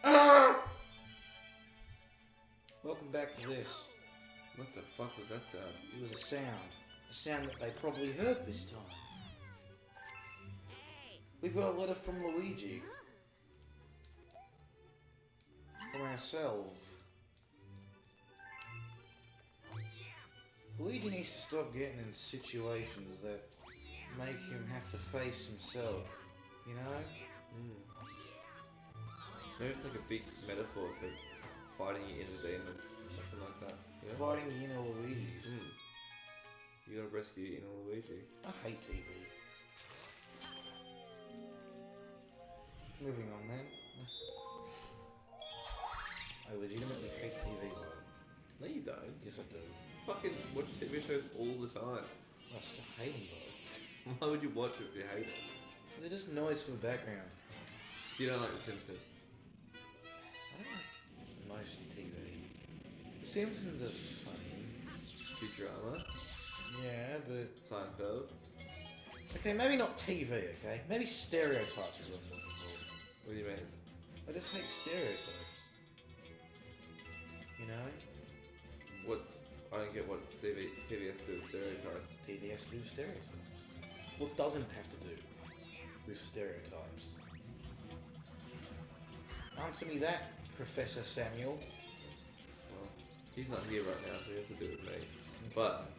Welcome back to this. What the fuck was that sound? It was a sound that they probably heard this time. We've got a letter from Luigi. From ourselves. Luigi needs to stop getting in situations that make him have to face himself, you know? Maybe it's like a big metaphor for fighting your inner demons, something like that. Yeah? Fighting the inner Luigis. You gotta rescue your inner Luigi. I hate TV. Moving on then. I legitimately hate TV though. No, you don't. Yes, I do. Fucking watch TV shows all the time. I still hate them though. Why would you watch it if you hate it? They're just noise for the background. You don't like The Simpsons? I don't like most TV. The Simpsons are funny. Futurama? Yeah, but... Seinfeld? Okay, maybe not TV, okay? Maybe stereotypes is what I'm looking for. What do you mean? I just hate stereotypes. You know? I don't get what TV has to do with stereotypes. TV has to do with stereotypes. What doesn't have to do with stereotypes? Answer me that, Professor Samuel. Well, he's not here right now, so he has to do it with me. Okay. But,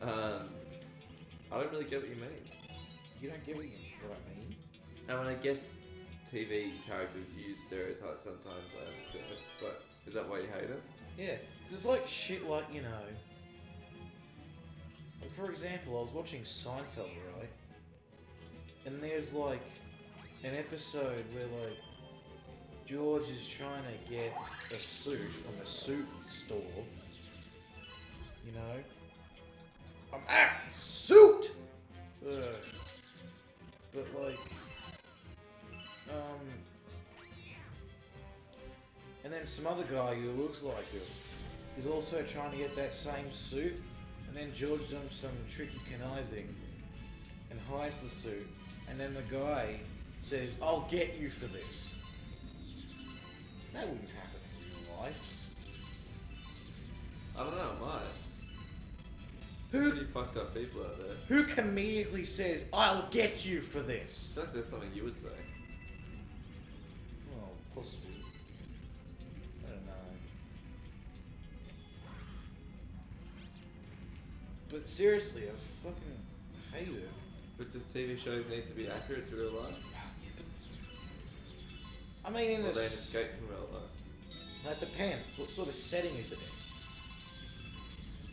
I don't really get what you mean. You don't get what I mean? I mean, I guess TV characters use stereotypes sometimes, I understand. But is that why you hate it? Yeah, because it's like shit like, you know... Like for example, I was watching Seinfeld, right? And there's like an episode where like George is trying to get a suit from a suit store. You know? I'm at suit! But like... And then some other guy who looks like him is also trying to get that same suit, and then George does some tricky conniving and hides the suit, and then the guy says, "I'll get you for this." That wouldn't happen in real life. I don't know, it might. Who Pretty fucked up people out there. who conveniently says, "I'll get you for this"? I feel like there's something you would say. Well, possibly. I don't know. But seriously, I fucking hate it. But does TV shows need to be accurate to real life? Yeah, but... I mean, in Or a... they escape from real life? That depends. What sort of setting is it in?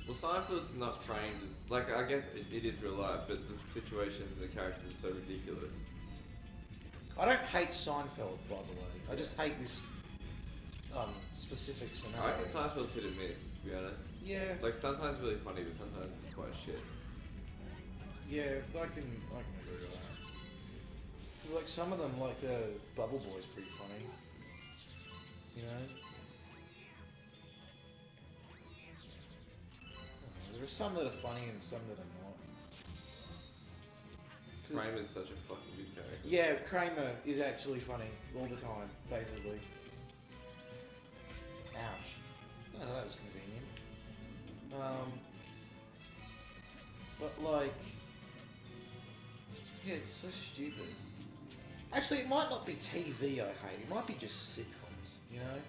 Well, Seinfeld's not framed as... Like, I guess it is real life, but the situations and the characters are so ridiculous. I don't hate Seinfeld, by the way. I just hate this specific I scenario. reckon Seinfeld's hit and miss, to be honest. Yeah, Like, sometimes really funny, but sometimes it's quite shit. yeah, I can agree with that. 'Cause, like some of them, like Bubble Boy's pretty funny. You know. There are some that are funny and some that are not. 'Cause- Kramer's such a fucking good character. Yeah, Kramer is actually funny all the time, basically. Ouch. Oh, that was convenient. But like... Yeah, it's so stupid. Actually, it might not be TV I hate, it might be just sitcoms, you know?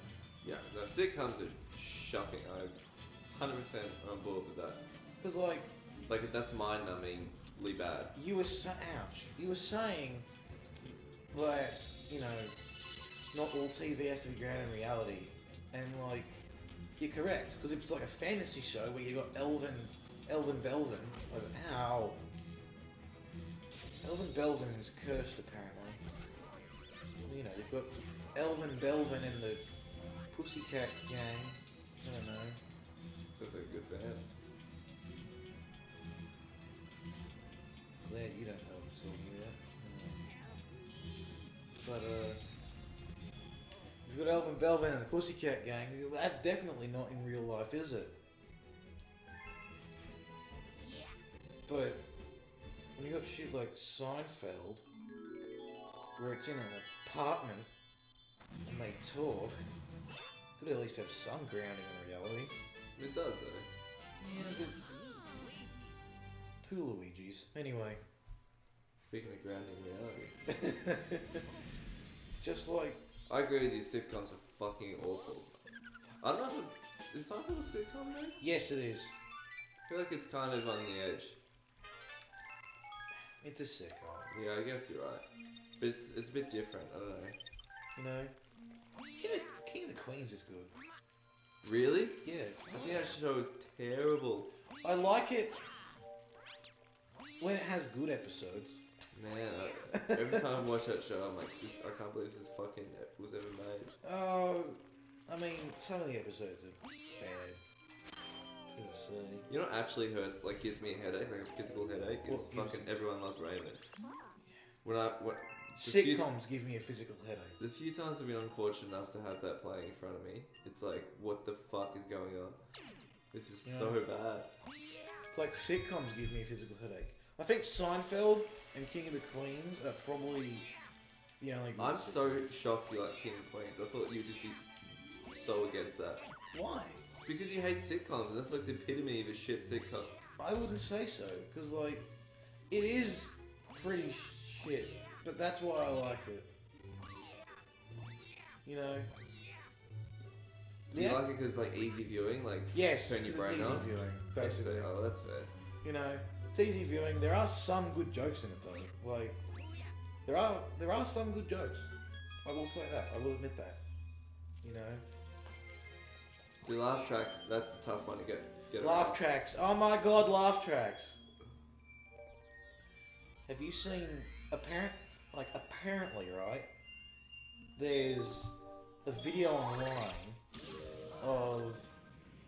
Yeah, the sitcoms are shocking. I'm 100% on board with that. Because like, Like, that's mind-numbingly bad. you were ouch. You were saying that, you know, not all TV has to be grounded in reality. And like, you're correct. Because if it's like a fantasy show where you got Elvin Belvin, like, ow. Elvin Belvin is cursed apparently. You know, you've got Elvin Belvin in the Pussycat Gang. I don't know. Sounds like a good band. Glad you don't know what I'm talking about. But, you've got Elvin Belvin and the Pussycat Gang. That's definitely not in real life, is it? But, when you got shit like Seinfeld, where it's in an apartment, and and they talk, could at least have some grounding in reality. It does though. Yeah, but... Two Luigis. Anyway. Speaking of grounding in reality. It's just like... I agree with you, sitcoms are fucking awful. I don't know if is Seinfeld a sitcom though? Yes, it is. I feel like it's kind of on the edge. It's a sitcom. Yeah, I guess you're right. But it's a bit different, I don't know. You know? King of the Queens is good. Really? Yeah. I think that show is terrible. I like it when it has good episodes. Man, every time I watch that show, I'm like, I can't believe this fucking was ever made. Oh, I mean, some of the episodes are bad. Per se. You know what actually hurts, like gives me a headache, like a physical headache, is fucking Everyone Loves Raymond. Sitcoms give me a physical headache. The few times I've been unfortunate enough to have that playing in front of me, it's like, what the fuck is going on? This is so bad. It's like sitcoms give me a physical headache. I think Seinfeld and King of the Queens are probably the only good I'm sitcoms. so shocked you like King of Queens. I thought you'd just be so against that. Why? Because you hate sitcoms. That's like the epitome of a shit sitcom. I wouldn't say so, because like, it is pretty shit, but that's why I like it. You know? Do you like it because like easy viewing, like yes, turn your it's brain easy on? viewing, basically. That's fair. Oh, that's fair. You know, it's easy viewing. There are some good jokes in it though. Like, there are some good jokes. I will say that. I will admit that. You know. The laugh tracks, that's a tough one to get Laugh around. tracks. Oh my god, laugh tracks. Have you seen apparently, right? There's a video online of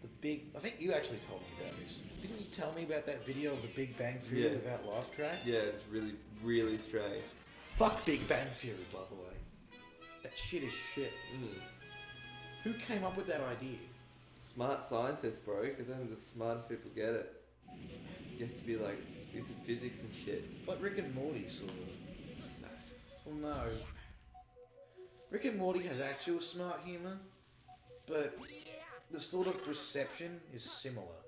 the big... I think you actually told me about this. Didn't you tell me about that video of the Big Bang Theory about laugh track? Yeah, it's really, really strange. Fuck Big Bang Theory, by the way. That shit is shit. Who came up with that idea? Smart scientists, bro, because only the smartest people get it. You have to be like into physics and shit. It's like Rick and Morty, sort of. Well, no. Rick and Morty has actual smart humour, but the sort of reception is similar.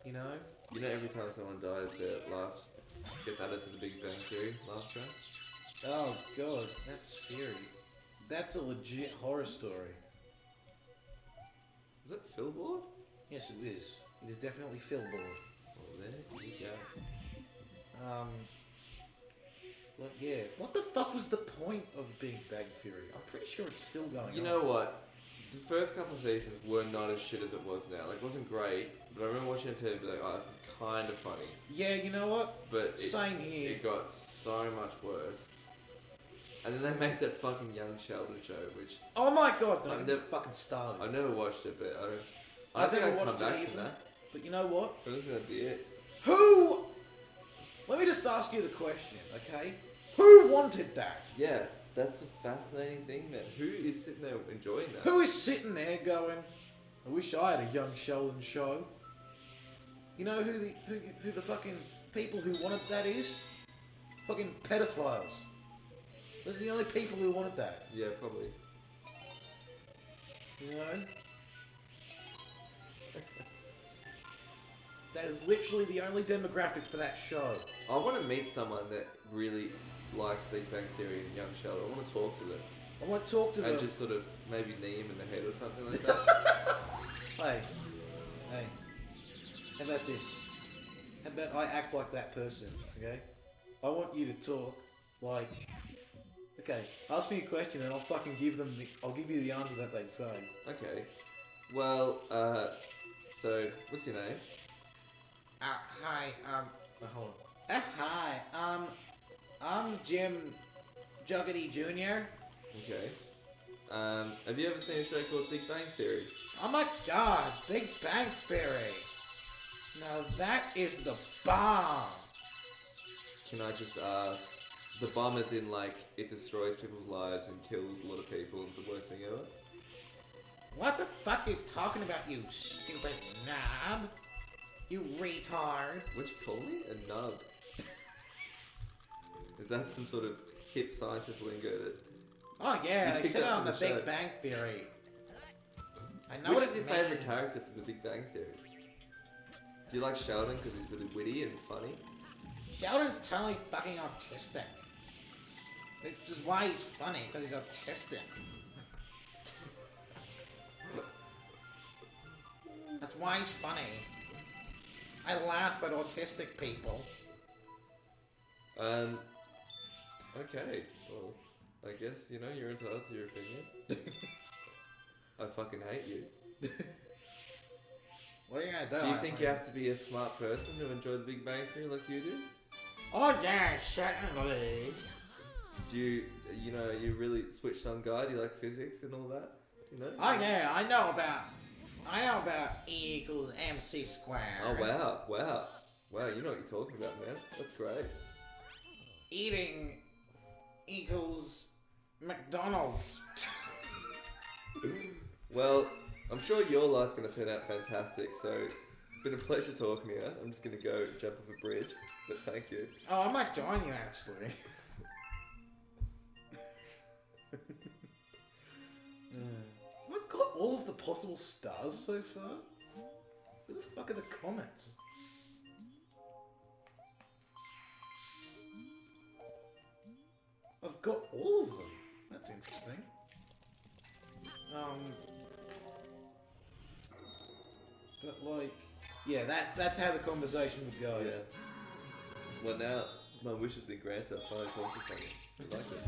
You know? You know, every time someone dies, their laugh gets added to the Big Bang Theory laugh track. Oh god, that's scary. That's a legit horror story. Is that Phil Board? Yes, it is. It is definitely Phil Board. Oh, there you go. Look, yeah. What the fuck was the point of Big Bang Theory? I'm pretty sure it's still going on. You know what? The first couple of seasons were not as shit as it was now. Like, it wasn't great, but I remember watching it and be like, oh, this is kind of funny. Yeah, you know what? But Same here. It got so much worse. And then they made that fucking Young Sheldon show, which... Oh my god, don't I've even never- fucking started. I've never watched it, but I don't I've think never I'd come watched back it from either. that. But you know what? I think that'd be it. Who... Let me just ask you the question, okay? Who wanted that? Yeah, that's a fascinating thing, man. Who is sitting there enjoying that? Who is sitting there going, I wish I had a Young Sheldon show? You know who the fucking people who wanted that is? Fucking pedophiles. Those are the only people who wanted that. Yeah, probably. You know? That is literally the only demographic for that show. I want to meet someone that really likes Big Bang Theory and Young Sheldon. I want to talk to them. I want to talk to them. And just sort of maybe knee him in the head or something like that. Hey, how about this? How about I act like that person, okay? I want you to talk like, okay, ask me a question and I'll fucking I'll give you the answer that they say. Okay. Well, so, what's your name? Hi, hold on. Hi, I'm Jim Juggedy Jr. Okay. Have you ever seen a show called Big Bang Theory? Oh my god, Big Bang Theory. Now that is the bomb. Can I just ask, the bomb is in like, it destroys people's lives and kills a lot of people and it's the worst thing ever? What the fuck are you talking about, you stupid knob? You retard. What'd you call me? A nub? Is that some sort of hip scientist lingo that Oh yeah, You they picked said it up on from the the show. Big Bang Theory. I know Which what is it your favourite means. character from The Big Bang Theory? Do you like Sheldon because he's really witty and funny? Sheldon's totally fucking autistic. Which is why he's funny, because he's autistic. That's why he's funny. I laugh at autistic people. Okay. Well, I guess, you know, you're entitled to your opinion. I fucking hate you. What are you gonna do? Do you think you have to be a smart person to enjoy The Big Bang Theory like you do? Oh yeah, certainly. Do you know, you're really switched on guy? Do you like physics and all that? You know? Oh yeah, I know about E equals MC squared. Oh wow. Wow, you know what you're talking about, man. That's great. Eating equals McDonalds. Well, I'm sure your life's going to turn out fantastic, so it's been a pleasure talking to you. I'm just going to go jump off a bridge, but thank you. Oh, I might join you actually. I've got all of the possible stars so far. Where the fuck are the comments? I've got all of them. That's interesting. But like, yeah, that's how the conversation would go. Yeah. Well, now my wish has been granted. I finally talked to someone. I like it.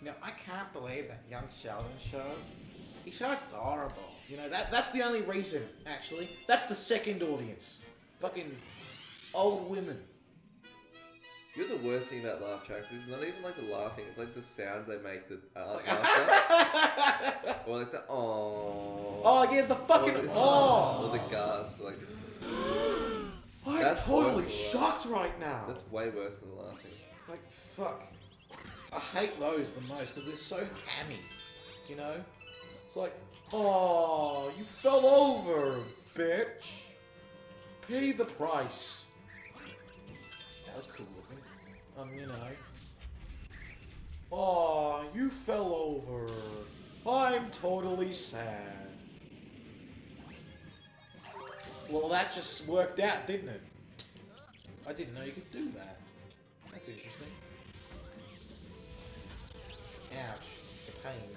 You know, I can't believe that young Sheldon show. He's so adorable. You know, that's the only reason, actually. That's the second audience. Fucking old women. You're the worst thing about laugh tracks. It's not even like the laughing. It's like the sounds they make that aren't laughter. Or like the oh. Oh yeah, the fucking or the gasps. Like I'm That's totally worse shocked right now. that's way worse than laughing. Like, fuck. I hate those the most because they're so hammy. You know? It's like, oh, you fell over, bitch. Pay the price. That was cool looking. You know. Oh, you fell over. I'm totally sad. Well, that just worked out, didn't it? I didn't know you could do that. That's interesting. Ouch. The pain.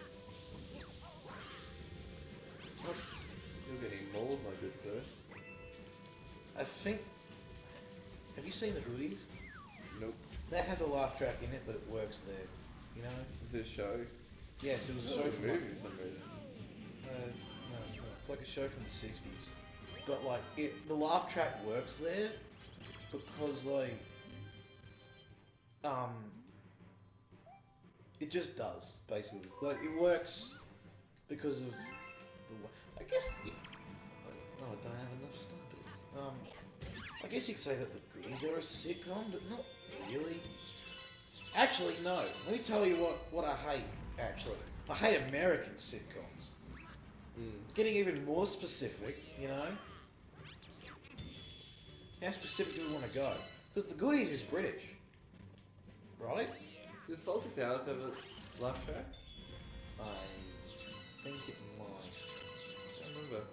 You're getting mauled, my good sir. I think... Have you seen the goodies? Nope. That has a laugh track in it, but it works there. You know? Is it a show? Yes, it was a Oh, show a from... movie for some reason. No, it's not. It's like a show from the 60s. But, like, the laugh track works there because, like... It just does, basically. Like, it works because of the... I guess... Oh, I don't have enough stars. I guess you could say that the Goodies are a sitcom, but not really. Actually, no. Let me tell you what I hate, actually. I hate American sitcoms. Getting even more specific, you know? How specific do we want to go? Because the Goodies is British. Right? Does Fawlty Towers have a laugh track? I think it might. I don't remember.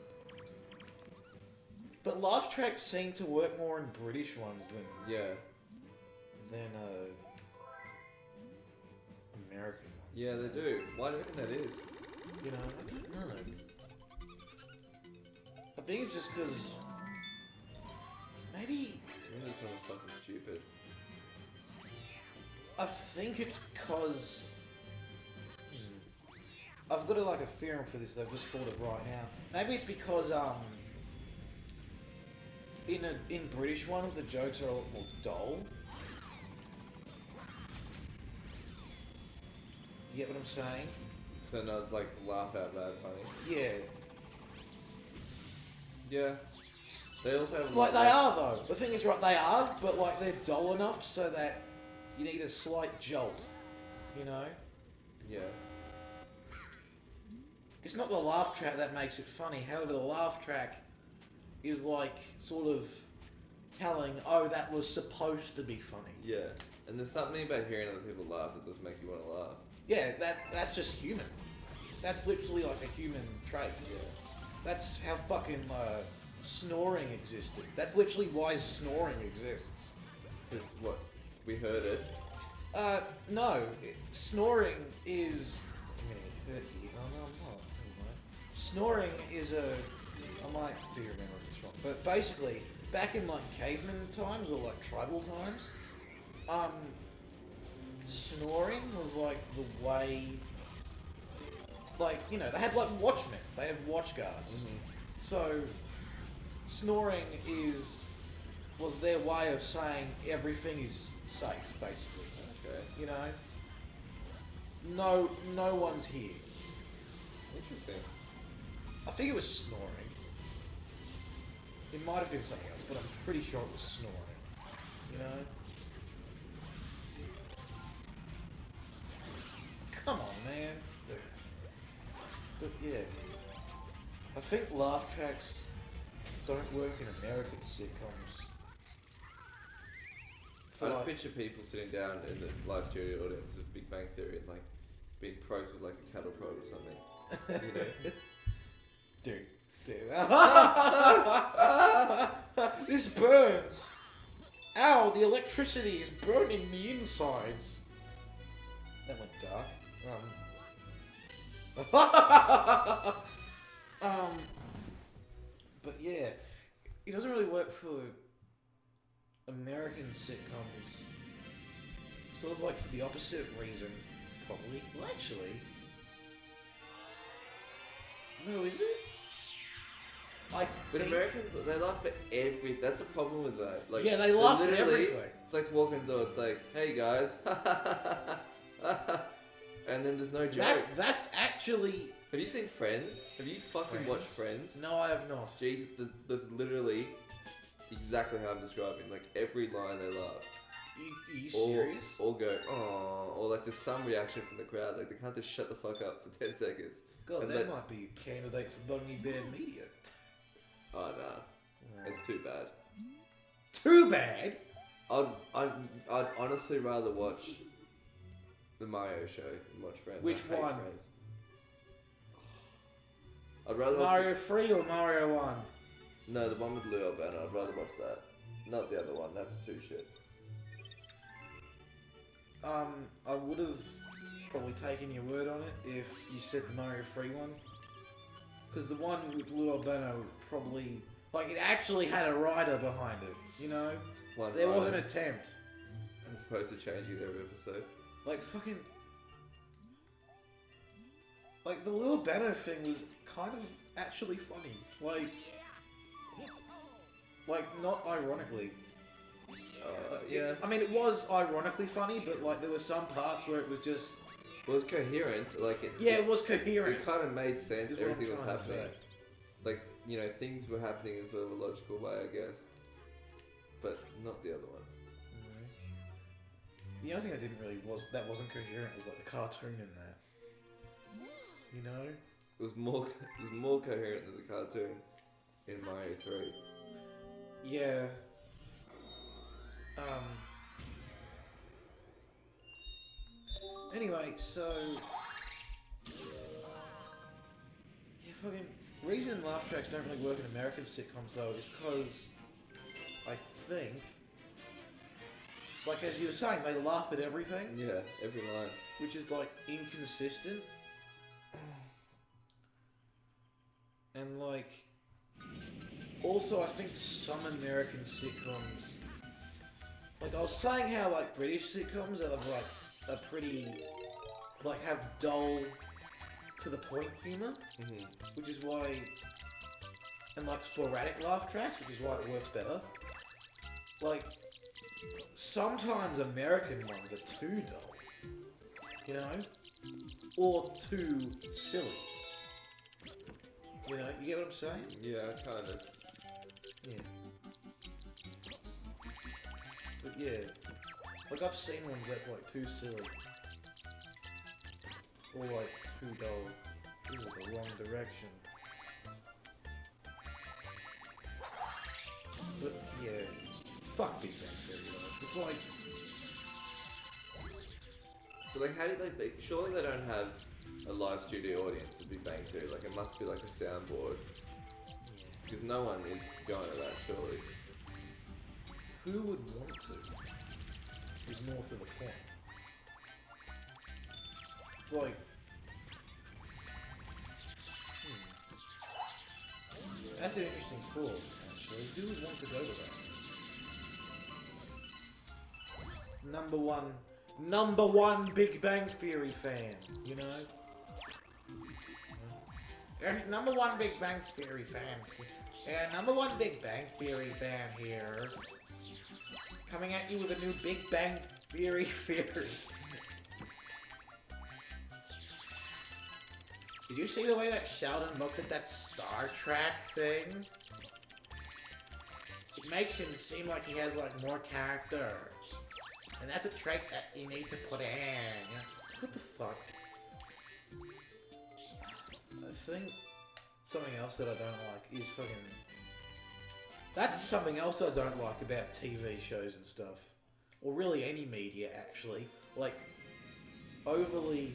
But laugh tracks seem to work more in British ones than Yeah. American ones. Yeah, they do. Why do you reckon that is? You know, I don't know. I think it's just because maybe Maybe it sounds fucking stupid. I think it's because I've got a theorem for this that I've just thought of right now. Maybe it's because in British ones the jokes are a lot more dull. You get what I'm saying? So no, it's like laugh out loud funny. Yeah. Yeah. They also have Like they are though. The thing is, right, they are, but like they're dull enough so that you need a slight jolt. You know? Yeah. It's not the laugh track that makes it funny. However, the laugh track is like sort of telling, oh, that was supposed to be funny. Yeah. And there's something about hearing other people laugh that does make you want to laugh. Yeah, that's just human. That's literally like a human trait. Yeah. That's how fucking snoring existed. That's literally why snoring exists. Because what? We heard it. No. Snoring is... I'm gonna get hurt here. Oh, no, I'm not. Anyway. Snoring is a... I might be remembering this wrong. But basically, back in like caveman times or like tribal times, snoring was like the way... Like, you know, they had like watchmen. They had watch guards. Mm-hmm. So, snoring was their way of saying everything is safe, basically. Okay. You know? No one's here. Interesting. I think it was snoring. It might have been something else, but I'm pretty sure it was snoring. You know? Come on, man. But yeah. I think laugh tracks don't work in American sitcoms. I just picture people sitting down in the live studio audience of Big Bang Theory and like being probed with like a cattle prod or something. You know? Dude. This burns. Ow, the electricity is burning me insides. That went dark. But yeah, it doesn't really work for American sitcoms. Sort of like for the opposite reason, probably. Well, actually, no, is it? But Americans, they laugh at everything. That's the problem with that. Like, yeah, they laugh at literally- everything. It's like walking the door. It's like, hey guys, and then there's no joke. That's actually... Have you seen Friends? Have you fucking watched Friends? No, I have not. Jeez, there's literally exactly how I'm describing. Like every line they laugh. Are you serious? Or go, oh, or like there's some reaction from the crowd. Like they can't just shut the fuck up for 10 seconds. God, And that that- might be a candidate for Bunny Bad Media. Oh nah, it's too bad. Too bad? I'd honestly rather watch the Mario show than watch Friends. Which I hate one? Friends. I'd rather watch Mario 3 or Mario 1? No, the one with Lou Albano. I'd rather watch that. Not the other one. That's too shit. I would have probably taken your word on it if you said the Mario 3 one. Because the one with Lou Albano probably... Like, it actually had a writer behind it, you know? One There was writer. an attempt. As opposed to changing it every episode. Like, fucking... Like, the Lou Albano thing was kind of actually funny. Like, not ironically. Yeah. I mean, it was ironically funny, but, like, there were some parts where it was just... It was coherent. Like it. Yeah, it was coherent. It kind of made sense. Is what I'm Everything was trying to happening. say. Like, you know, things were happening in sort of a logical way, I guess. But not the other one. The only thing that wasn't coherent was like the cartoon in that. You know? It was more coherent than the cartoon in Mario 3. Yeah. Anyway, so yeah, fucking reason laugh tracks don't really work in American sitcoms though is because I think, like as you were saying, they laugh at everything. Yeah, every line. Which is like inconsistent. And like also I think some American sitcoms, like I was saying how like British sitcoms are like are pretty like have dull to the point humor, which is why, and like sporadic laugh tracks, which is why it works better. Like sometimes American ones are too dull, you know, or too silly. You know, you get what I'm saying? Yeah, kind of. Yeah. But yeah, like I've seen ones that's like too silly, or like too dull. This is the wrong direction. But yeah, fuck Big Bang Theory though. It's like, But like, how do you, like, surely they don't have a live studio audience to Big Bang Theory. Like, it must be like a soundboard. Yeah. Because no one is going to that, surely. Who would want to? Is more to the point. It's like... That's an interesting thought, actually. Who would want to go to that? Number one Big Bang Theory fan, you know? Number one Big Bang Theory fan. Number one Big Bang Theory fan here. Coming at you with a new Big Bang Theory theory. Did you see the way that Sheldon looked at that Star Trek thing? It makes him seem like he has like more character. And that's a trait that you need to put in. You know? What the fuck? I think something else that I don't like is fucking... That's something else I don't like about TV shows and stuff. Or really any media, actually. Like, overly...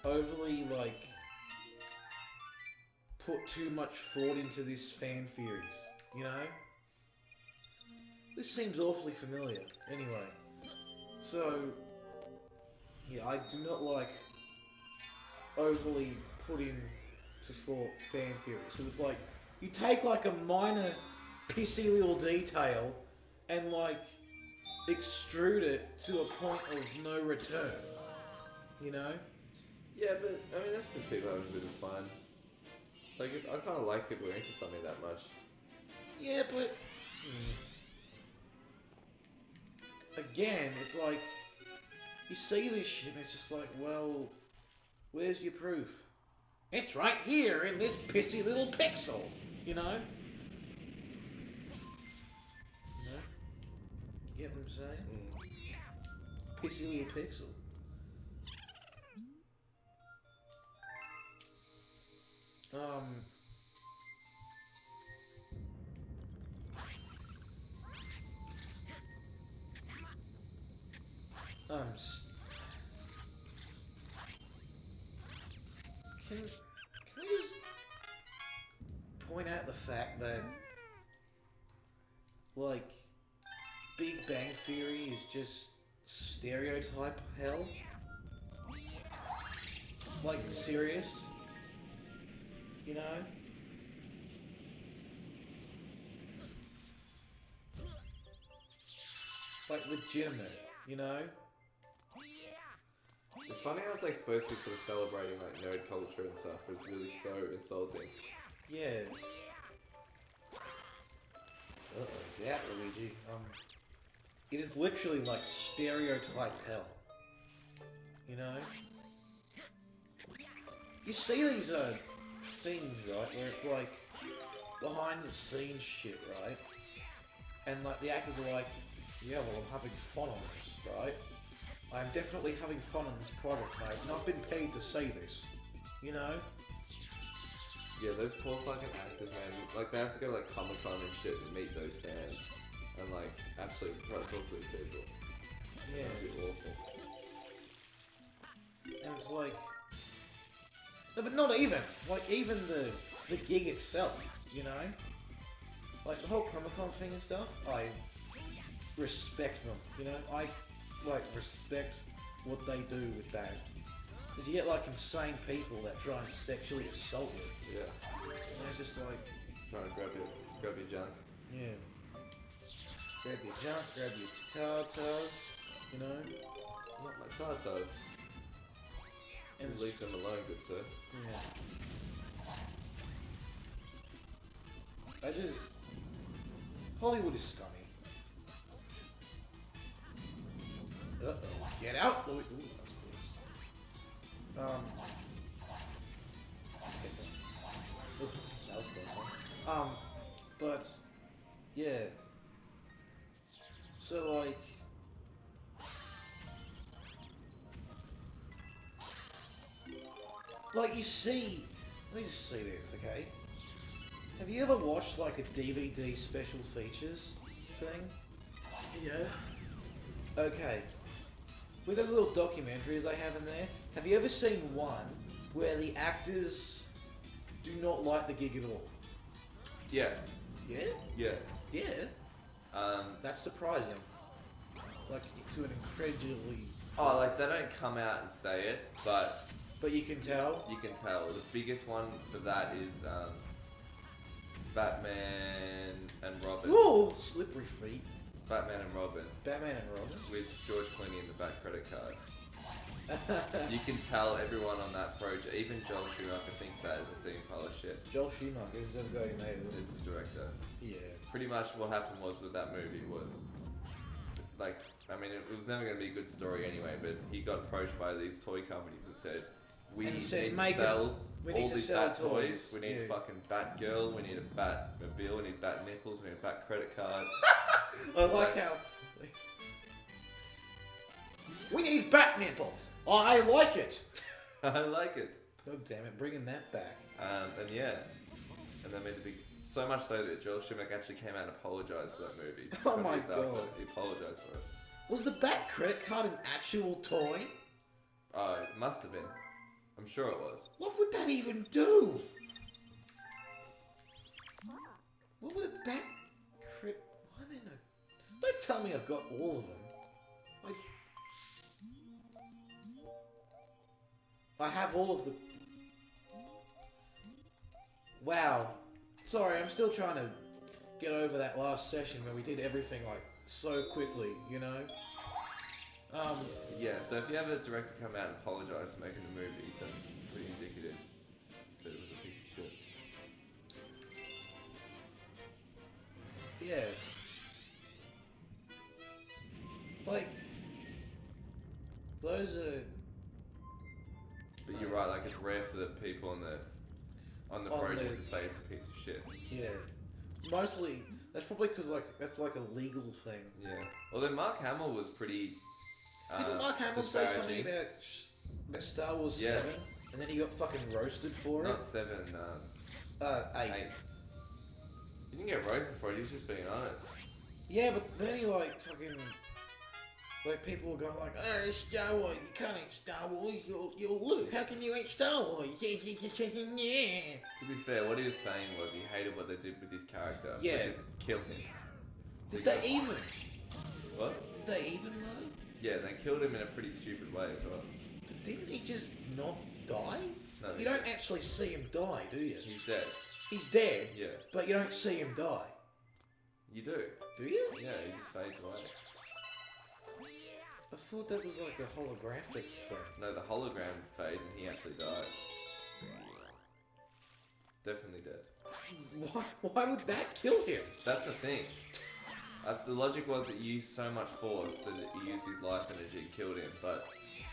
overly, like... put too much thought into this fan theories. You know? This seems awfully familiar. Anyway. So... yeah, I do not like overly putting to thought fan theories. Because it's like, you take like a minor pissy little detail and like extrude it to a point of no return. You know? Yeah, but I mean, that's been people having a bit of fun. Like, I kind of like people who are into something that much. Yeah, but... again, it's like... you see this shit and it's just like, well... where's your proof? It's right here in this pissy little pixel, you know? You know? You get what I'm saying? Pissy little pixel. Can we just point out the fact that, like, Big Bang Theory is just stereotype hell? Like, serious? You know? Like, legitimate, you know? It's funny how it's like supposed to be sort of celebrating like nerd culture and stuff, but it's really so insulting. Yeah. Get out, Luigi. It is literally like stereotype hell. You know? You see these things, right, where it's like behind the scenes shit, right? And like the actors are like, yeah, well, I'm having fun on this, right? I'm definitely having fun on this project, mate. I've not been paid to say this. You know? Yeah, those poor fucking actors, man. Like, they have to go to like Comic-Con and shit to meet those fans. And like, actually try to talk to these people. Yeah. That'd be awful. And it's like... no, but not even. Like, even the gig itself, you know? Like, the whole Comic-Con thing and stuff, I respect them, you know? I, like, respect what they do with that. Because you get, like, insane people that try and sexually assault you. Yeah. And it's just like... trying to grab your junk. yeah. Grab your junk, grab your tartars, you know? Not my tartars. And leave them alone, good sir. Yeah. I just... Hollywood is scummy. Uh-oh. Get out! Ooh, that was close. That was close, huh? But... yeah. So, like... like, you see... let me just see this, okay? Have you ever watched, like, a DVD special features thing? Yeah. Okay. With those little documentaries they have in there, have you ever seen one where the actors do not like the gig at all? Yeah. Yeah? Yeah. Yeah. That's surprising. Like, to an incredibly... Oh, like, they don't come out and say it, but... But you can tell? You can tell. The biggest one for that is, Batman and Robin. Whoa! Slippery feet. Batman and Robin. Batman and Robin? With George Clooney in the back credit card. You can tell everyone on that project, even Joel Schumacher thinks that is a steam pile of shit. Joel Schumacher, who's ever going made it? It's the director. Yeah. Pretty much what happened was with that movie was, like, I mean, it was never going to be a good story anyway, but he got approached by these toy companies that said, we need to sell all these Bat toys. We need a fucking Bat Girl, we need a Batmobile, we need Bat Nipples, we need a Bat credit card. I like how... We need Bat Nipples! I like it! I like it. God damn it, bringing that back. And yeah. And they made a big... So much so that Joel Schumacher actually came out and apologised for that movie. Oh my god. He apologised for it. Was the Bat credit card an actual toy? Oh, it must have been. I'm sure it was. What would that even do? What would a Bat credit... Why are there no... Don't tell me I've got all of them. I have all of the... Wow. Sorry, I'm still trying to get over that last session where we did everything, like, so quickly, you know? Yeah, so if you have a director come out and apologise for making the movie, that's pretty indicative that it was a piece of shit. Yeah. Like, those are... But you're right, like, it's rare for the people on the project to say it's a piece of shit. Yeah. Mostly, that's probably because, like, that's like a legal thing. Yeah. Although Mark Hamill was pretty... Didn't Mark Hamill say something about Star Wars 7? And then he got fucking roasted for it? Not 7, 8. He didn't get roasted for it, he was just being honest. Yeah, but then he, like, fucking... Like, people were going like, oh, it's Star Wars, you can't eat Star Wars, you're Luke, how can you eat Star Wars? Yeah. To be fair, what he was saying was he hated what they did with his character, yeah. which is kill him. Did they even? What? Did they even though? Yeah, they killed him in a pretty stupid way as well. But didn't he just not die? No. You don't actually see him die, do you? He's dead. He's dead? Yeah. But you don't see him die? You do. Do you? Yeah, he just fades away. I thought that was like a holographic thing. No, the hologram fades and he actually died. Definitely dead. Why would that kill him? That's the thing. The logic was that he used so much force that he used his life energy and killed him, but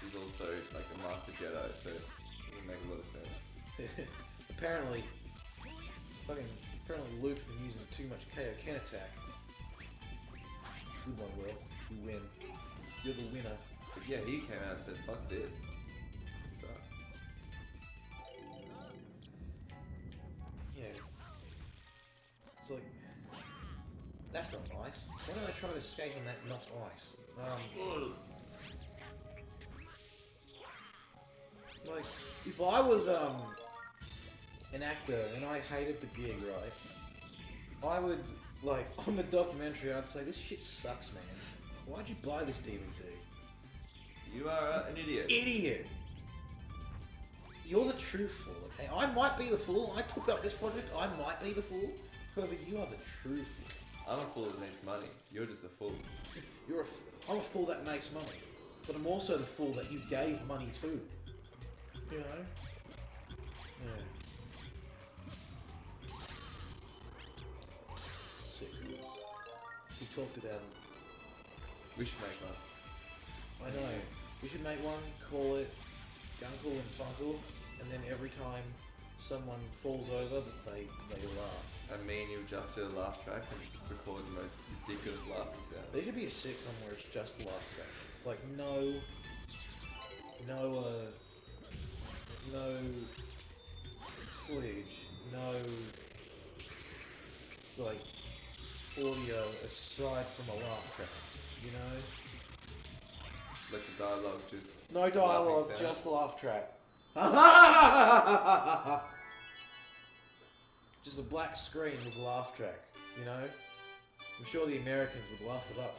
he's also like a master Jedi, so it doesn't make a lot of sense. Apparently Luke's been using too much Kaioken attack. Good one, Will. You win. You're the winner. But yeah, he came out and said, fuck this. This sucks. Yeah. It's like... That's not ice. Why don't I try to skate on that not ice? Like, if I was, an actor and I hated the gig, right? I would, like, on the documentary, I'd say, this shit sucks, man. Why'd you buy this DVD? You are an idiot. Idiot! You're the true fool, okay? I might be the fool. I took up this project. I might be the fool. However, you are the true fool. I'm a fool that needs money. You're just a fool. I'm a fool that makes money. But I'm also the fool that you gave money to. You know? Yeah. Sick. We talked about it. We should make one. I know. We should make one, call it Gunkle and Funkle, and then every time someone falls over, they laugh. And me and you just do the laugh track and just record the most ridiculous laughing sound. There should be a sitcom where it's just laugh track. Like no footage, no like audio aside from a laugh track. you know? Like the dialogue just... No dialogue, just laugh track. Just a black screen with laugh track, you know? I'm sure the Americans would laugh it up.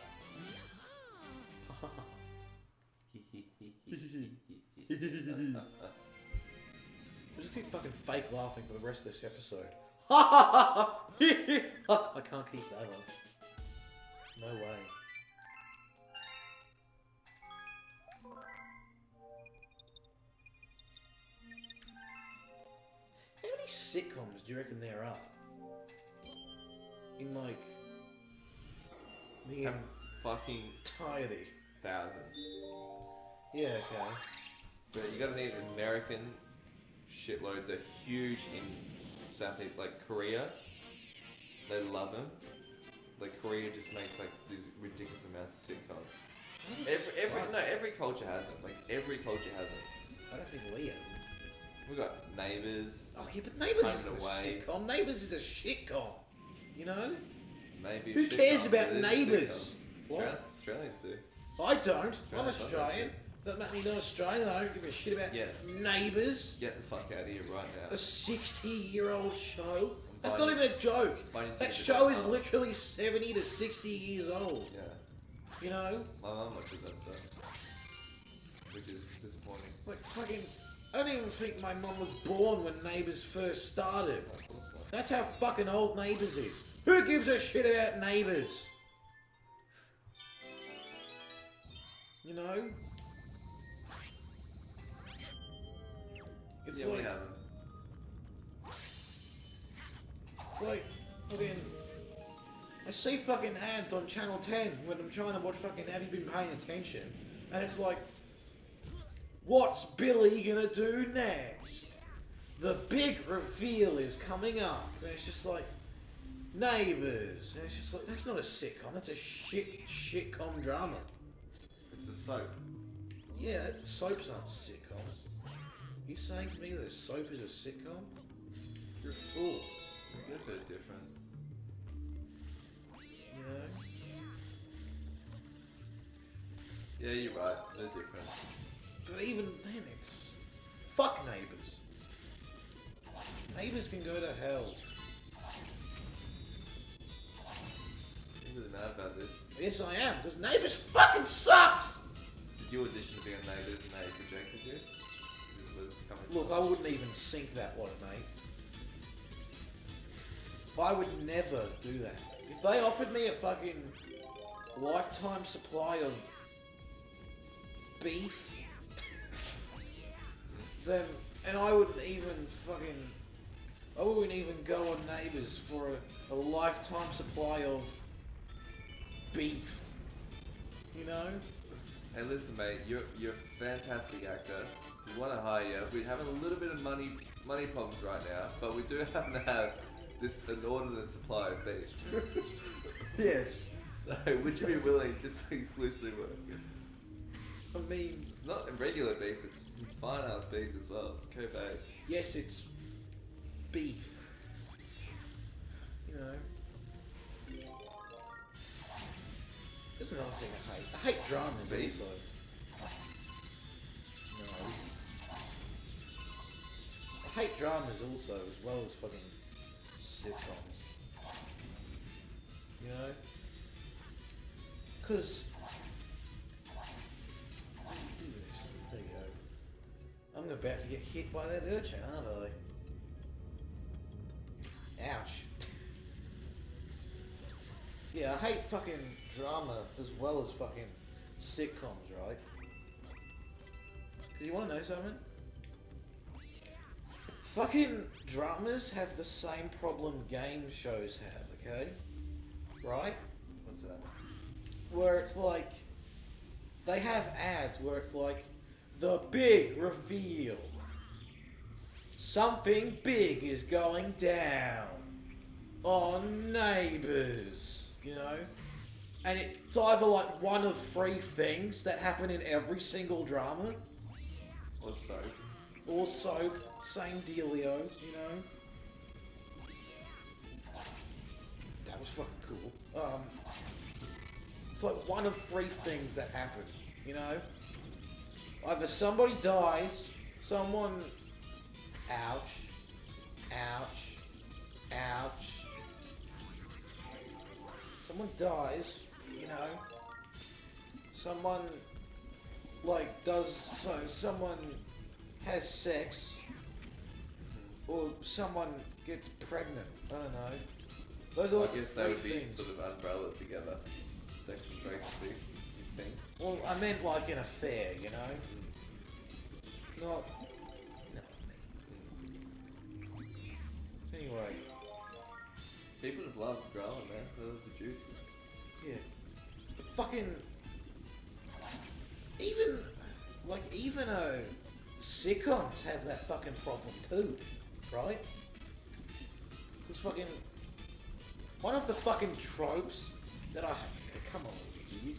I'll just keep fucking fake laughing for the rest of this episode. I can't keep that up. No way. How many sitcoms do you reckon there are? In like the fucking entirety. Thousands. Yeah, okay. But you gotta need American shitloads are huge in Southeast, like Korea. They love them. Like Korea just makes like these ridiculous amounts of sitcoms. Every culture has them. Like every culture has them. I don't think we have them. We've got Neighbours. Oh yeah, but Neighbours is a sitcom. Neighbours is a shitcom. You know? Maybe. Who cares about Neighbours? Australians do. I don't. I'm Australian. Does that make me not Australian? I don't give a shit about Neighbours. Get the fuck out of here right now. A 60-year-old show? That's not even a joke. That show is literally 70 to 60 years old. Yeah. You know? My mum watches that stuff. Which is disappointing. Like fucking... I don't even think my mum was born when Neighbours first started. That's how fucking old Neighbours is. Who gives a shit about Neighbours? You know? It's like... It's like... Fucking... I see fucking ads on Channel 10 when I'm trying to watch fucking Have You Been Paying Attention? And it's like... What's Billy gonna do next? The big reveal is coming up. And it's just like... Neighbours. And it's just like... That's not a sitcom. That's a shitcom drama. It's a soap. Yeah, soaps aren't sitcoms. You saying to me that a soap is a sitcom? You're a fool. I guess they're different. You know? Yeah, you're right. They're different. But even then, it's... Fuck Neighbours. Neighbours can go to hell. You're really mad about this. Yes, I am, because Neighbours fucking sucks! Did you audition to be on Neighbours and they rejected you? This was coming. Look, I wouldn't even sink that one, mate. I would never do that. If they offered me a fucking lifetime supply of beef, then, and I wouldn't even go on Neighbours for a lifetime supply of beef. You know? Hey, listen, mate. You're a fantastic actor. We want to hire you. We're having a little bit of money problems right now, but we do happen to have an inordinate supply of beef. Yes. So, would you be willing just to exclusively work? I mean... It's not regular beef, it's fine-ass beef as well. It's Kobe. Yes, it's beef. You know? That's another thing I hate. I hate dramas Beef? also. No. I hate dramas also, as well as fucking sitcoms. You know? Because... Do this. There you go. I'm about to get hit by that urchin, aren't I? Ouch. Yeah, I hate fucking drama as well as fucking sitcoms, right? Because you want to know something? Fucking dramas have the same problem game shows have, okay? Right? What's that? Where it's like... They have ads where it's like... The big reveal. Something big is going down. On Neighbours. You know? And it's either like one of three things that happen in every single drama. Or soap. Or soap. Same dealio, you know? That was fucking cool. It's like one of three things that happen, you know? Either somebody dies, someone... Ouch. Ouch. Ouch. Someone dies, you know? Someone, like, someone has sex, or someone gets pregnant. I don't know. Those are like I guess three they would be things. sort of umbrella together. Sex and pregnancy, you think? Well, I meant like an affair, you know? Not... No. Anyway. People just love drama, man. They love the juice. Yeah. But fucking... Even sitcoms have that fucking problem too, right? Because fucking... One of the fucking tropes that I... Come on, Luigi, you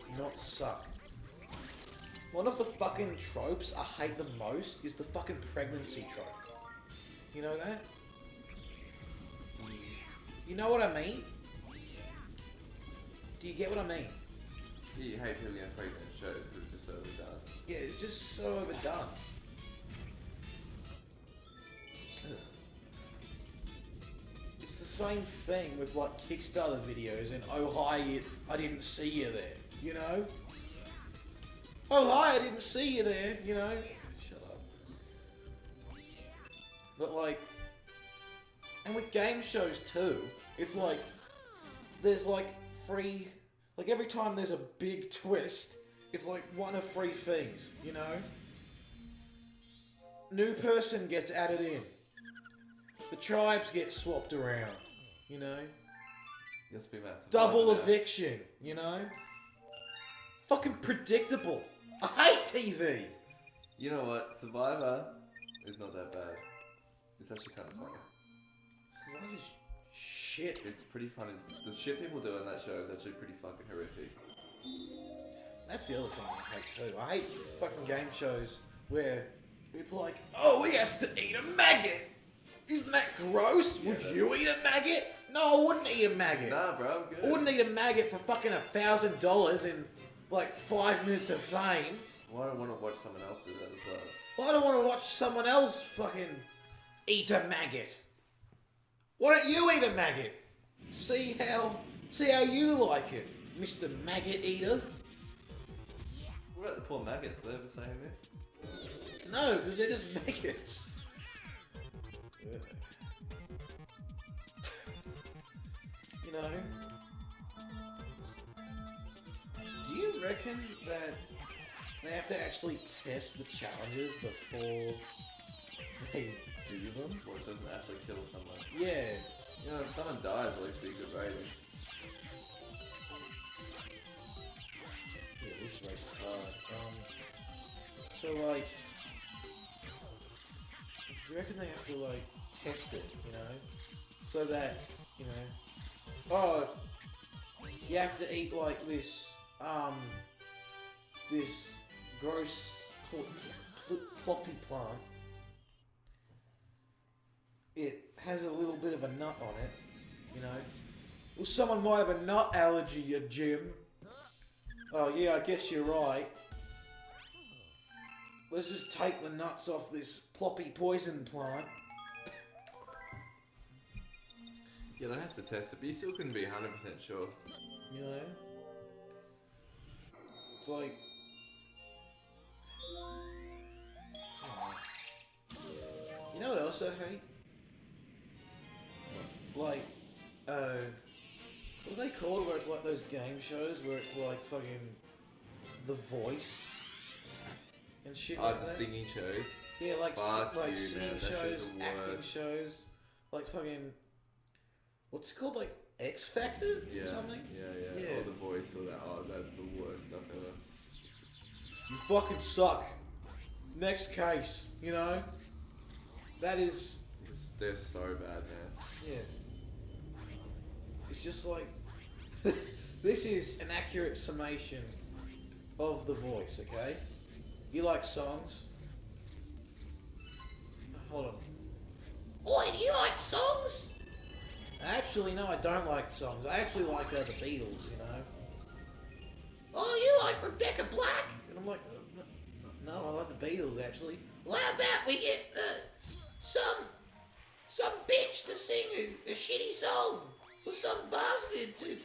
can not suck. One of the fucking tropes I hate the most is the fucking pregnancy trope. You know that? You know what I mean? Do you get what I mean? Yeah, you hate people getting pregnant in shows because it's just so overdone. Yeah, it's just so overdone. It's the same thing with like Kickstarter videos and oh hi, I didn't see you there, you know? Oh hi, I didn't see you there, you know? Shut up. But like, and with game shows too, it's like, there's like three, like every time there's a big twist, it's like one of three things, you know? New person gets added in. The tribes get swapped around, you know? Yes, be massive. Double eviction, you know? It's fucking predictable. I hate TV! You know what? Survivor is not that bad. It's actually kind of funny. Survivor's shit. It's pretty funny. The shit people do in that show is actually pretty fucking horrific. That's the other thing I hate too. I hate fucking game shows where it's like, oh, he has to eat a maggot! Isn't that gross? Yeah, Would you eat a maggot? No, I wouldn't eat a maggot. Nah, bro, I'm good. I wouldn't eat a maggot for fucking $1,000 in like 5 minutes of fame. Well, I don't want to watch someone else do that as well. Well, I don't want to watch someone else fucking eat a maggot. Why don't you eat a maggot? See how you like it, Mr. Maggot Eater. What about the poor maggots? They ever saying this? No, because they're just maggots. You know? Do you reckon that they have to actually test the challenges before they do them? Or it doesn't actually kill someone? Yeah. You know, if someone dies, at least be good ratings. Yeah, this race is hard. So like, do you reckon they have to like test it, you know? So that, you know, oh, you have to eat like this, this gross ploppy plant. It has a little bit of a nut on it, you know? Well, someone might have a nut allergy, Jim. Oh yeah, I guess you're right. Let's just take the nuts off this ploppy poison plant. Yeah, they'd have to test it, but you still couldn't be 100% sure. You know? It's like... You know what else I hate? Like, what are they called where it's like those game shows where it's like fucking The Voice and shit like The that? singing shows. Yeah, like Fuck you, singing man, that shows, show's the acting worst. shows, like fucking, what's it called, like X Factor Yeah, or something? yeah. Yeah. Or The Voice or that. Oh, that's the worst stuff ever. You fucking suck. Next case, you know? That is... They're so bad, man. Yeah. It's just like... This is an accurate summation of The Voice, okay? You like songs? Hold on. Oi, do you like songs? Actually, no, I don't like songs. I actually like the Beatles, you know? oh, you like Rebecca Black? And I'm like, no, I like the Beatles, actually. Well, how about we get some bitch to sing a shitty song? Or some bastard to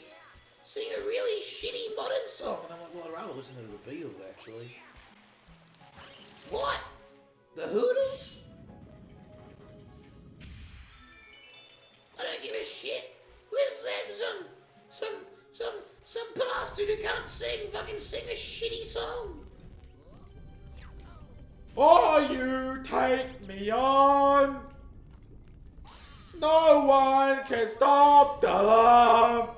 sing a really shitty modern song? And I'm like, well, I'd rather listen to the Beatles, actually. What? The Hoodles? I don't give a shit. Let's have some bastard who can't fucking sing a shitty song. Oh, you take me on. No one can stop the love.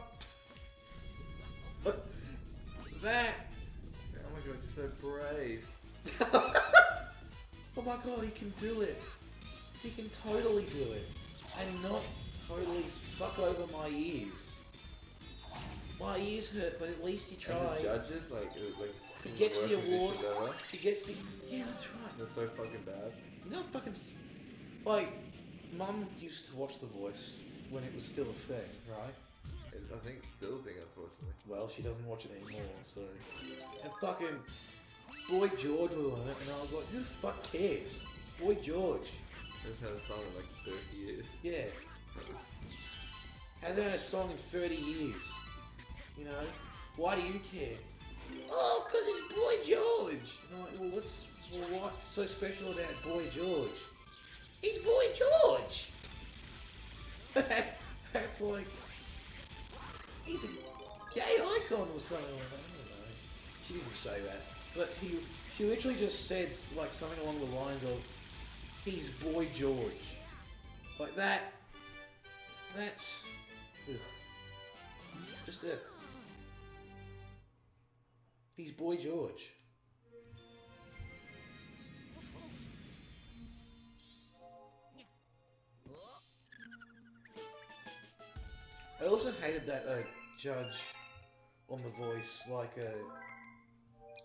That. Oh my god, you're so brave. Oh my god, he can do it. He can totally do it. And not totally fuck over my ears. My ears hurt, but at least he tried. And the judges, he gets the award. He gets the... Yeah, that's right. They're so fucking bad. You know, fucking... Like, Mum used to watch The Voice when it was still a thing, right? I think it's still a thing, unfortunately. Well, she doesn't watch it anymore, so... And fucking... Boy George was on it, and I was like, who the fuck cares? Boy George. Hasn't had a song in like 30 years. Yeah. Hasn't had a song in 30 years. You know? Why do you care? Oh, because it's Boy George. And I'm like, well, what's so special about Boy George? He's Boy George. That's like... He's a gay icon or something. I don't know. She didn't say that. But she literally just said like something along the lines of, he's Boy George. Like that. That's... Ugh. Just it. He's Boy George. I also hated that judge on The Voice, like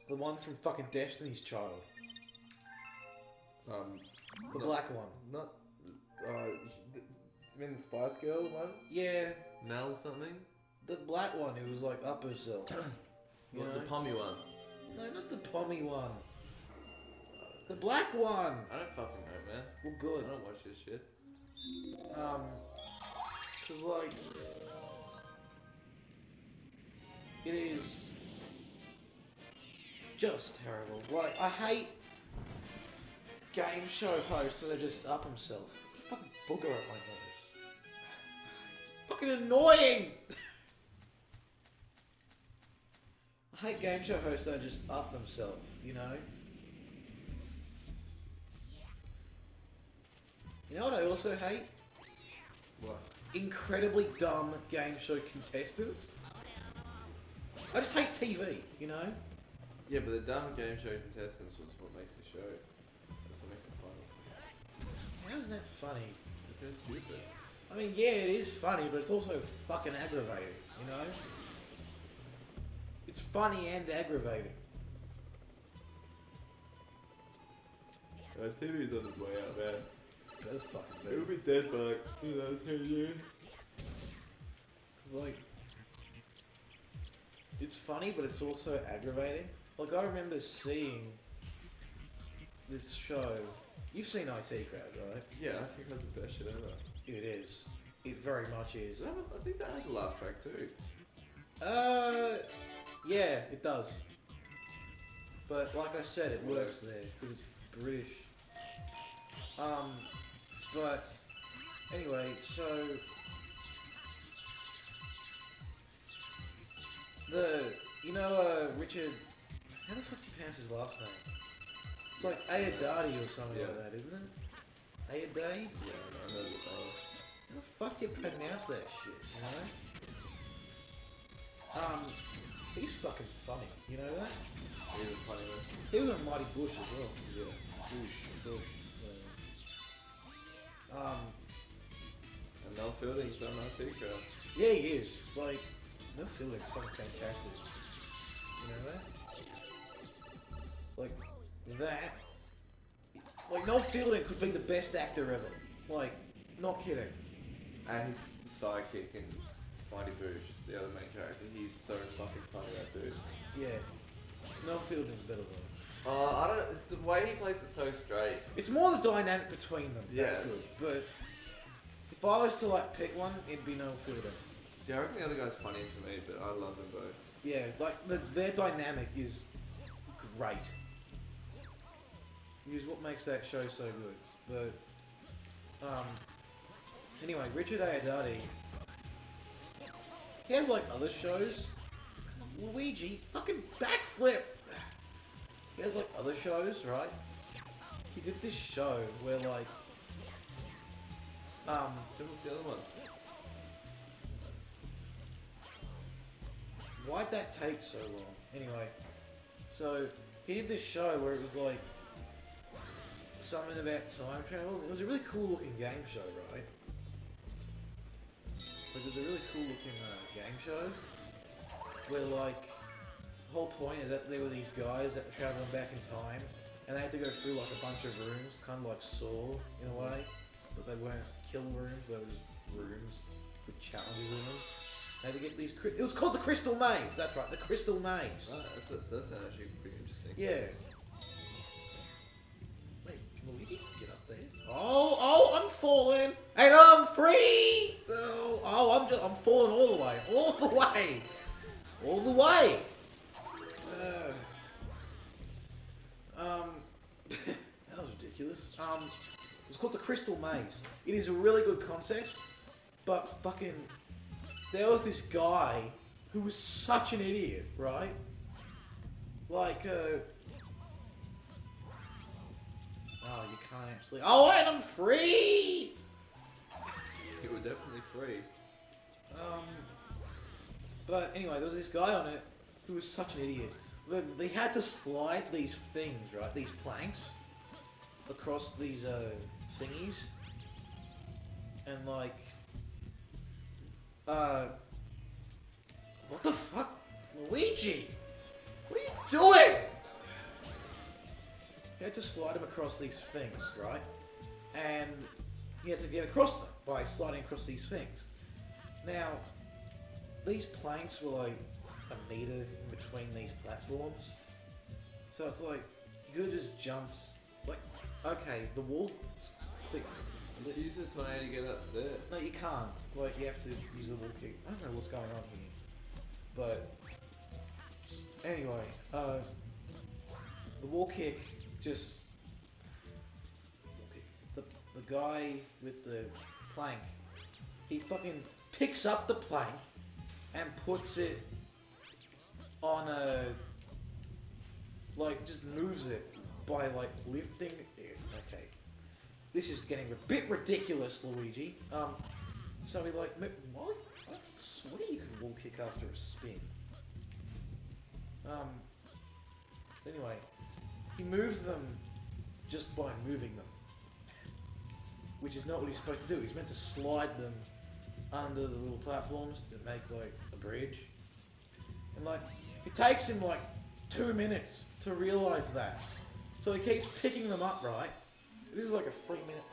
the one from fucking Destiny's Child. The black one. Not. You mean the Spice Girl one? Yeah. Mel something? The black one who was like up herself. You know? The pommy one? No, not the pommy one. The black one! I don't fucking know, man. Well, good. I don't watch this shit. Cause like... It is... just terrible. Like, I hate game show hosts that are just up himself. Fucking booger at my nose. It's fucking annoying! I hate game show hosts that just up themselves, you know? You know what I also hate? What? Incredibly dumb game show contestants. I just hate TV, you know? Yeah, but the dumb game show contestants was what makes the show. That's what makes it funny. How is that funny? Because they're stupid. I mean, yeah, it is funny, but it's also fucking aggravating, you know? It's funny and aggravating. TV's on its way out, man. That's fucking It'll big. be dead by like 2 years. It's like... It's funny, but it's also aggravating. Like, I remember seeing this show. You've seen IT Crowd, right? Yeah, I think that's the best shit ever. It is. It very much is. I think that has a laugh track too. Yeah, it does. But like I said, it works there because it's British. But anyway, so Richard. How the fuck do you pronounce his last name? It's like Ayadadi or something like that, isn't it? Ayadadi? Yeah, I know the title. How the fuck do you pronounce that shit? You know? He's fucking funny. You know that? He's a funny one. He was on Mighty Bush as well. Yeah. Bush. Yeah. And Mel Fielding's on IT Crowd. Yeah, he is. Like, Mel Fielding's fucking fantastic. You know that? Like, that. Like, Mel Fielding could be the best actor ever. Like, not kidding. And his sidekick in Mighty Boosh, the other main character, he's so fucking funny, that dude. Yeah. Noel Fielding's better though. I don't. The way he plays it so straight. It's more the dynamic between them. Yeah. That's good. But if I was to like pick one, it'd be Noel Fielding. See, I reckon the other guy's funny for me, but I love them both. Yeah, like their dynamic is great. Which is what makes that show so good. But anyway, Richard Ayoade. He has like other shows. Luigi, fucking backflip. He has like other shows, right? He did this show where like the other one. Why'd that take so long? Anyway, so he did this show where it was like something about time travel. It was a really cool looking game show, right? Like, it was a really cool looking game show where like the whole point is that there were these guys that were traveling back in time and they had to go through like a bunch of rooms, kind of like Saw in a way, but they weren't kill rooms, they were just rooms with challenges in them. They had to get these. It was called the Crystal Maze. That's right, the Crystal Maze. Oh, that does sound actually pretty interesting. Yeah. Wait, can Luigi get up there? Oh, I'm falling, and I'm free. I'm falling all the way, all the way. That was ridiculous. It's called the Crystal Maze. It is a really good concept, but fucking. There was this guy who was such an idiot, right? Like, you can't actually. Oh, and I'm free! You were definitely free. But anyway, there was this guy on it who was such an idiot. They had to slide these things, right? These planks across these, thingies. And like, what the fuck? Luigi! What are you doing? You had to slide him across these things, right? And you had to get across them by sliding across these things. Now, these planks were like a meter in between these platforms. So it's like, you could have just jumped, like, okay, the wall, clear. Just use the tornado to get up there. No, you can't. Like, you have to use the wall kick. I don't know what's going on here. But, anyway, the wall kick just... The guy with the plank, he fucking picks up the plank and puts it on a... Like, just moves it by, like, lifting it. Okay. This is getting a bit ridiculous, Luigi. So we like, what? I swear you can wall kick after a spin. Anyway, he moves them just by moving them. Which is not what he's supposed to do. He's meant to slide them under the little platforms to make like a bridge. And like, it takes him like 2 minutes to realise that. So he keeps picking them up, right? This is like a 3 minute.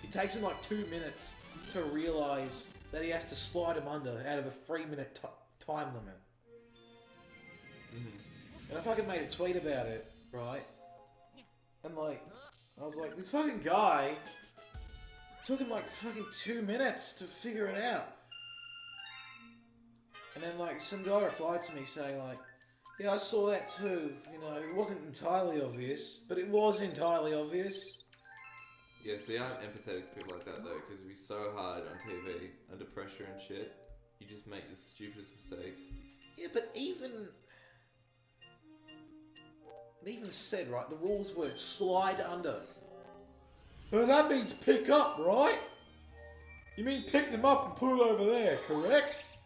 It takes him like 2 minutes to realise that he has to slide him under out of a 3 minute time limit. Mm-hmm. And I fucking made a tweet about it, right? And like, I was like, this fucking guy took him like fucking 2 minutes to figure it out. And then like some guy replied to me saying like, yeah, I saw that too. You know, it wasn't entirely obvious, but it was entirely obvious. Yeah, see, I'm empathetic to people like that though, because it'd be so hard on TV, under pressure and shit. You just make the stupidest mistakes. Yeah, but even said, right, the rules were slide under. Well, that means pick up, right? You mean pick them up and put it over there, correct?